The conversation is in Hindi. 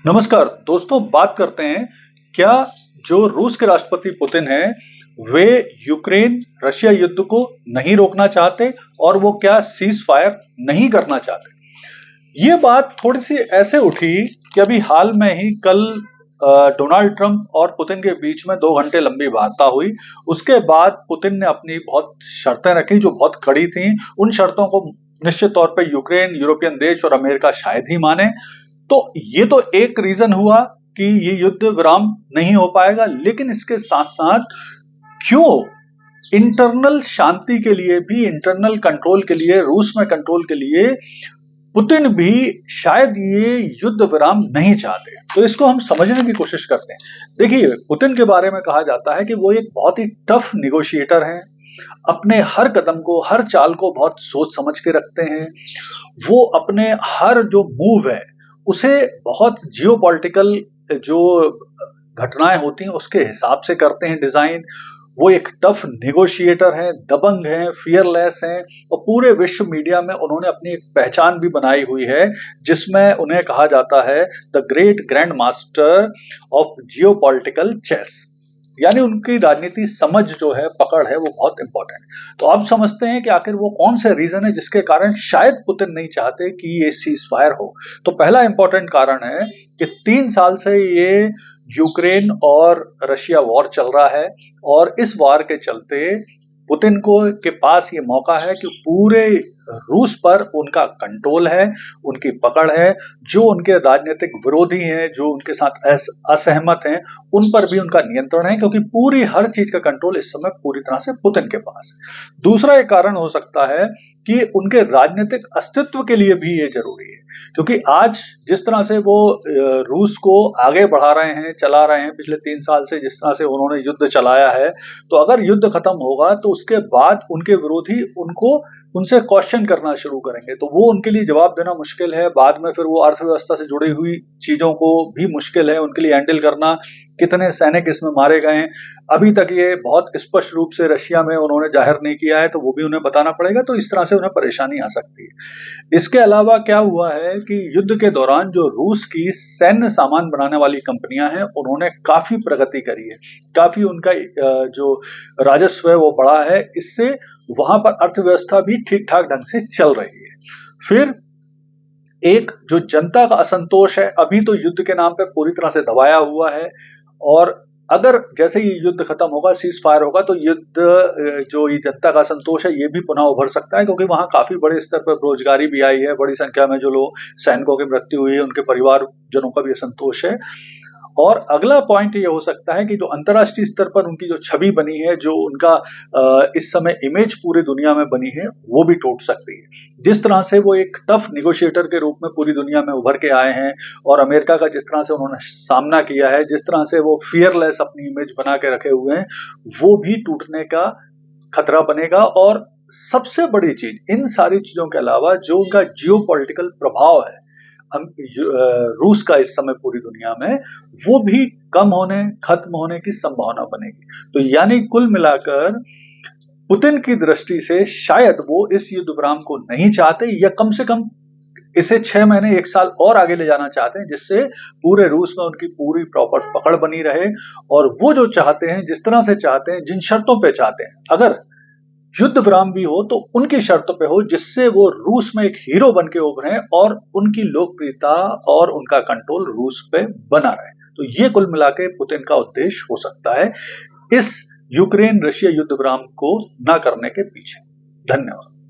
नमस्कार दोस्तों, बात करते हैं क्या जो रूस के राष्ट्रपति पुतिन हैं वे यूक्रेन रशिया युद्ध को नहीं रोकना चाहते और वो क्या सीज फायर नहीं करना चाहते। ये बात थोड़ी सी ऐसे उठी कि अभी हाल में ही कल डोनाल्ड ट्रंप और पुतिन के बीच में 2 घंटे लंबी वार्ता हुई। उसके बाद पुतिन ने अपनी बहुत शर्तें रखी जो बहुत कड़ी थी। उन शर्तों को निश्चित तौर पर यूक्रेन, यूरोपियन देश और अमेरिका शायद ही माने। तो ये तो एक रीजन हुआ कि ये युद्ध विराम नहीं हो पाएगा, लेकिन इसके साथ साथ क्यों इंटरनल शांति के लिए भी, इंटरनल कंट्रोल के लिए, रूस में कंट्रोल के लिए पुतिन भी शायद ये युद्ध विराम नहीं चाहते। तो इसको हम समझने की कोशिश करते हैं। देखिए, पुतिन के बारे में कहा जाता है कि वो एक बहुत ही टफ निगोशिएटर हैं। अपने हर कदम को, हर चाल को बहुत सोच समझ के रखते हैं। वो अपने हर जो मूव है उसे बहुत जियोपॉलिटिकल जो घटनाएं होती हैं उसके हिसाब से करते हैं डिजाइन। वो एक टफ नेगोशिएटर हैं, दबंग हैं, फियरलेस हैं और पूरे विश्व मीडिया में उन्होंने अपनी एक पहचान भी बनाई हुई है, जिसमें उन्हें कहा जाता है the great grand master of geopolitical chess. यानी उनकी राजनीति समझ जो है, पकड़ है, वो बहुत इंपॉर्टेंट। तो अब समझते हैं कि आखिर वो कौन से रीजन है जिसके कारण शायद पुतिन नहीं चाहते कि ये सीज फायर हो। तो पहला इंपॉर्टेंट कारण है कि 3 साल से ये यूक्रेन और रशिया वॉर चल रहा है और इस वॉर के चलते पुतिन के पास ये मौका है कि पूरे रूस पर उनका कंट्रोल है, उनकी पकड़ है। जो उनके राजनीतिक विरोधी हैं, जो उनके साथ असहमत हैं, उन पर भी उनका नियंत्रण है, क्योंकि पूरी हर चीज का कंट्रोल इस समय पूरी तरह से पुतिन के पास है। दूसरा एक कारण हो सकता है कि उनके राजनीतिक अस्तित्व के लिए भी ये जरूरी है, क्योंकि आज जिस तरह से वो रूस को आगे बढ़ा रहे हैं, चला रहे हैं, पिछले 3 साल से जिस तरह से उन्होंने युद्ध चलाया है, तो अगर युद्ध खत्म होगा तो उसके बाद उनके विरोधी उनसे क्वेश्चन करना शुरू करेंगे, तो वो उनके लिए जवाब देना मुश्किल है। बाद में फिर वो अर्थव्यवस्था से जुड़ी हुई चीजों को भी मुश्किल है उनके लिए हैंडल करना। कितने सैनिक इसमें मारे गए हैं अभी तक ये बहुत स्पष्ट रूप से रशिया में उन्होंने जाहिर नहीं किया है, तो वो भी उन्हें बताना पड़ेगा। तो इस तरह से उन्हें परेशानी आ सकती है। इसके अलावा क्या हुआ है कि युद्ध के दौरान जो रूस की सैन्य सामान बनाने वाली कंपनियां हैं, उन्होंने काफी प्रगति करी है, काफी उनका जो राजस्व है वो बढ़ा है। इससे वहां पर अर्थव्यवस्था भी ठीक ठाक ढंग से चल रही है। फिर एक जो जनता का असंतोष है, अभी तो युद्ध के नाम पे पूरी तरह से दबाया हुआ है, और अगर जैसे ही युद्ध खत्म होगा, सीज फायर होगा, तो जो ये जनता का असंतोष है ये भी पुनः उभर सकता है, क्योंकि वहां काफी बड़े स्तर पर बेरोजगारी भी आई है। बड़ी संख्या में जो लोग सैनिकों की मृत्यु हुई है, उनके परिवारजनों का भी असंतोष है। और अगला पॉइंट ये हो सकता है कि जो अंतर्राष्ट्रीय स्तर पर उनकी जो छवि बनी है, जो उनका इस समय इमेज पूरी दुनिया में बनी है, वो भी टूट सकती है। जिस तरह से वो एक टफ निगोशिएटर के रूप में पूरी दुनिया में उभर के आए हैं, और अमेरिका का जिस तरह से उन्होंने सामना किया है, जिस तरह से वो फियरलेस अपनी इमेज बना के रखे हुए हैं, वो भी टूटने का खतरा बनेगा। और सबसे बड़ी चीज, इन सारी चीजों के अलावा जो उनका जियोपॉलिटिकल प्रभाव है रूस का इस समय पूरी दुनिया में, वो भी खत्म होने की संभावना बनेगी। तो यानी कुल मिलाकर पुतिन की दृष्टि से शायद वो इस युद्ध विराम को नहीं चाहते, या कम से कम इसे 6 महीने 1 साल और आगे ले जाना चाहते हैं, जिससे पूरे रूस में उनकी पूरी प्रॉपर पकड़ बनी रहे। और वो जो चाहते हैं, जिस तरह से चाहते हैं, जिन शर्तों पे चाहते हैं, अगर युद्ध विराम भी हो तो उनकी शर्तों पे हो, जिससे वो रूस में एक हीरो बन के उभरे और उनकी लोकप्रियता और उनका कंट्रोल रूस पे बना रहे। तो ये कुल मिला के पुतिन का उद्देश्य हो सकता है इस यूक्रेन रशिया युद्ध विराम को न करने के पीछे। धन्यवाद।